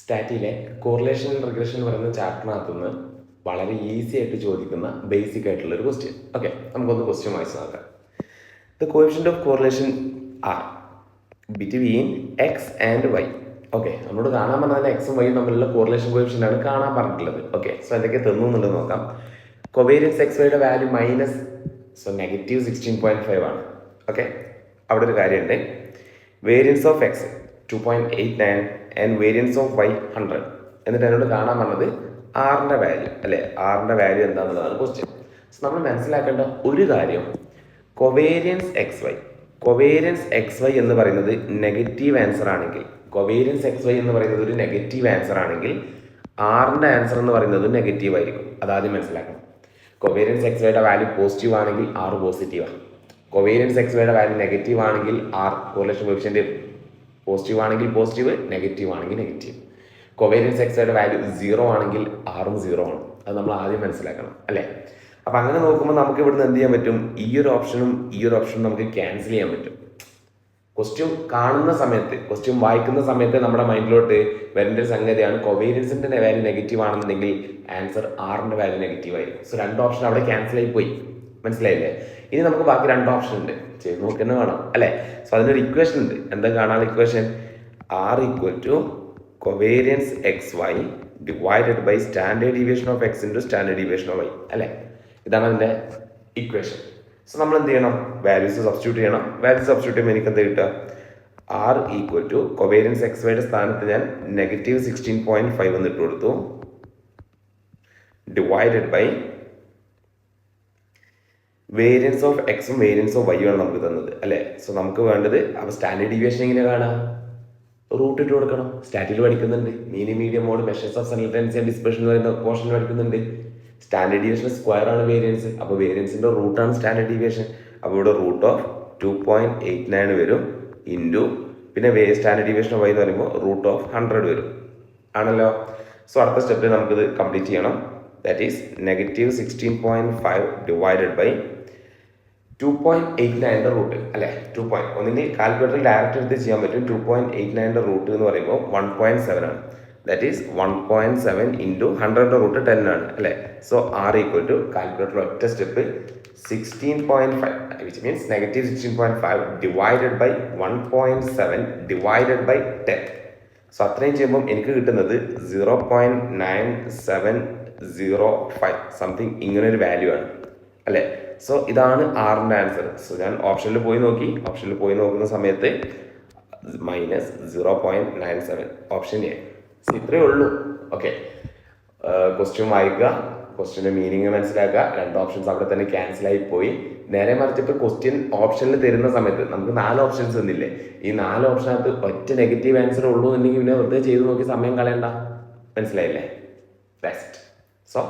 സ്റ്റാറ്റിയിലെ correlation and regression എന്ന് പറയുന്ന ചാപ്റ്ററിനകത്തുനിന്ന് വളരെ ഈസി ആയിട്ട് ചോദിക്കുന്ന ബേസിക് ആയിട്ടുള്ള ഒരു ക്വസ്റ്റ്യൻ. ഓക്കെ, നമുക്കൊന്ന് ക്വസ്റ്റ്യൻ വായിച്ച് നോക്കാം. The coefficient of correlation r between x and y. Okay, നമ്മളോട് കാണാൻ പറഞ്ഞാൽ എക്സും വൈയും തമ്മിലുള്ള കോറിലേഷൻ കോഎഫിഷ്യന്റ് ആണ് കാണാൻ പറഞ്ഞിട്ടുള്ളത്. ഓക്കെ, സോ എന്തൊക്കെ തന്നുന്നുണ്ടെന്ന് നോക്കാം. കൊവേരിയൻസ് എക്സ് വൈയുടെ വാല്യൂ -16.5 ആണ്. ഓക്കെ, അവിടെ ഒരു കാര്യമുണ്ട്. Variance of x 2.89 and variance of y 100. എന്നിട്ട് എന്നോട് കാണാൻ പറഞ്ഞത് ആറിൻ്റെ വാല്യൂ അല്ലേ, ആറിൻ്റെ വാല്യൂ എന്താണെന്നുള്ളതാണ് ക്വസ്റ്റ്യൻ. സോ നമ്മൾ മനസ്സിലാക്കേണ്ട ഒരു കാര്യം, കൊവേരിയൻസ് എക്സ് വൈ എന്ന് പറയുന്നത് നെഗറ്റീവ് ആൻസർ ആണെങ്കിൽ, കൊവേരിയൻസ് എക്സ് വൈ എന്ന് പറയുന്നത് ഒരു നെഗറ്റീവ് ആൻസർ ആണെങ്കിൽ ആറിൻ്റെ ആൻസർ എന്ന് പറയുന്നത് നെഗറ്റീവ് ആയിരിക്കും. അതാദ്യം മനസ്സിലാക്കണം. കൊവേരിയൻസ് എക്സ് വൈയുടെ വാല്യൂ പോസിറ്റീവ് ആണെങ്കിൽ ആറ് പോസിറ്റീവാണ്. കൊവേരിയൻസ് എക്സ് വൈയുടെ വാല്യൂ നെഗറ്റീവ് ആണെങ്കിൽ ആർ കോറിലേഷൻ കോഎഫിഷ്യന്റ് പോസിറ്റീവ് ആണെങ്കിൽ പോസിറ്റീവ്, നെഗറ്റീവ് ആണെങ്കിൽ നെഗറ്റീവ്. കൊവേരിയൻസ് എക്സ് വൈയുടെ വാല്യൂ 0 ആണെങ്കിൽ ആറും 0 ആണ്. അത് നമ്മൾ ആദ്യം മനസ്സിലാക്കണം അല്ലേ. അപ്പം അങ്ങനെ നോക്കുമ്പോൾ നമുക്ക് ഇവിടുന്ന് എന്ത് ചെയ്യാൻ പറ്റും, ഈ ഒരു ഓപ്ഷനും നമുക്ക് ക്യാൻസൽ ചെയ്യാൻ പറ്റും. ക്വസ്റ്റ്യൻ കാണുന്ന സമയത്ത്, ക്വസ്റ്റ്യൻ വായിക്കുന്ന സമയത്ത് നമ്മുടെ മൈൻഡിലോട്ട് വരേണ്ട ഒരു സംഗതിയാണ് കൊവേരിയൻസിന്റെ വാല്യൂ നെഗറ്റീവ് ആണെന്നുണ്ടെങ്കിൽ ആൻസർ ആറിന്റെ വാല്യൂ നെഗറ്റീവ് ആയിരിക്കും. സോ രണ്ട് ഓപ്ഷൻ അവിടെ ക്യാൻസൽ ആയി പോയി. മനസ്സിലായില്ലേ? ഇനി നമുക്ക് ബാക്കി രണ്ട് ഓപ്ഷൻ ഉണ്ട്, ചെയ്ത് നോക്കുന്നത് വേണം അല്ലേ. സോ അതിനൊരു ഇക്വേഷൻ ഉണ്ട്. എന്താ കാണാനുള്ള equation? R equal to covariance X Y divided by standard deviation of X into standard deviation of Y അല്ലേ. ഇതാണ് അതിൻ്റെ ഇക്വേഷൻ. സോ നമ്മൾ എന്ത് ചെയ്യണം? വാല്യൂസ് സബ്സ്റ്റിറ്റ്യൂട്ട് ചെയ്യണം. വാല്യൂസ് സബ്സ്റ്റിറ്റ്യൂട്ട് ചെയ്യുമ്പോൾ എനിക്ക് എന്ത് കിട്ടുക? R equal to covariance X വൈയുടെ സ്ഥാനത്ത് ഞാൻ -16.5 എന്ന് ഇട്ട് കൊടുത്തു, ഡിവൈഡഡ് ബൈ വേരിയൻസ് ഓഫ് എക്സും വേരിയൻസ് ഓഫ് വൈയും ആണ് നമുക്ക് തന്നത് അല്ലേ. സോ നമുക്ക് വേണ്ടത് അപ്പോൾ സ്റ്റാൻഡേർഡ് ഡീവിയേഷൻ എങ്ങനെ കാണാം? റൂട്ട് ഇട്ട് കൊടുക്കണം. സ്റ്റാറ്റിൽ പഠിക്കുന്നുണ്ട്. മീനിയം median mode measures of central tendency and dispersion എന്ന് പറയുന്ന പോർഷൻ പഠിക്കുന്നുണ്ട്. സ്റ്റാൻഡേർഡ് ഡീവിയേഷൻ സ്ക്വയർ ആണ് വേരിയൻസ്. അപ്പോൾ വേരിയൻസിന്റെ റൂട്ടാണ് സ്റ്റാൻഡേർഡ് ഡീവിയേഷൻ. അപ്പോൾ ഇവിടെ √2.89 വരും ഇൻറ്റു പിന്നെ സ്റ്റാൻഡേർഡ് ഡീവിയേഷൻ ഓഫ് വൈ എന്ന് പറയുമ്പോൾ √100 വരും ആണല്ലോ. സോ അടുത്ത സ്റ്റെപ്പിൽ നമുക്കിത് കംപ്ലീറ്റ് ചെയ്യണം. That is -16.5 divided by 2.89 root അല്ലേ. 2 ഒന്നിൻ്റെ കാൽക്കുലേറ്ററിൽ ഡയറക്റ്റ് എടുത്ത് ചെയ്യാൻ പറ്റും. 2.89 റൂട്ട് എന്ന് പറയുമ്പോൾ 1.7 ആണ്. ദാറ്റ് ഈസ് 1.7 ഇൻറ്റു 100 റൂട്ട് 10 ആണ് അല്ലേ. So R equal to calculator ഒറ്റ step 16.5 which means -16.5 divided by 1.7 divided by 10. So അത്രയും ചെയ്യുമ്പം എനിക്ക് കിട്ടുന്നത് 0.9705 സംതിങ് ഇങ്ങനെ ഒരു വാല്യൂ ആണ് അല്ലേ. സോ ഇതാണ് ആറിൻ്റെ ആൻസർ. സോ ഞാൻ ഓപ്ഷനിൽ പോയി നോക്കുന്ന സമയത്ത് -0.97 ഓപ്ഷൻ എ. ഇത്രയേ ഉള്ളൂ. ഓക്കെ, ക്വസ്റ്റ്യൻ വായിക്കുക, ക്വസ്റ്റ്യൻ്റെ മീനിങ് മനസ്സിലാക്കുക. രണ്ട് ഓപ്ഷൻസ് അവിടെ തന്നെ ക്യാൻസൽ ആയി പോയി. നേരെ മറിച്ച് ഇപ്പോൾ ക്വസ്റ്റ്യൻ ഓപ്ഷനിൽ തരുന്ന സമയത്ത് നമുക്ക് 4 ഓപ്ഷൻസ് തന്നില്ലേ. ഈ 4 ഓപ്ഷനകത്ത് ഒറ്റ നെഗറ്റീവ് ആൻസർ ഉള്ളൂ എന്നുണ്ടെങ്കിൽ പിന്നെ വെറുതെ ചെയ്ത് നോക്കി സമയം കളയണ്ട. മനസ്സിലായില്ലേ? ബെസ്റ്റ്. സോ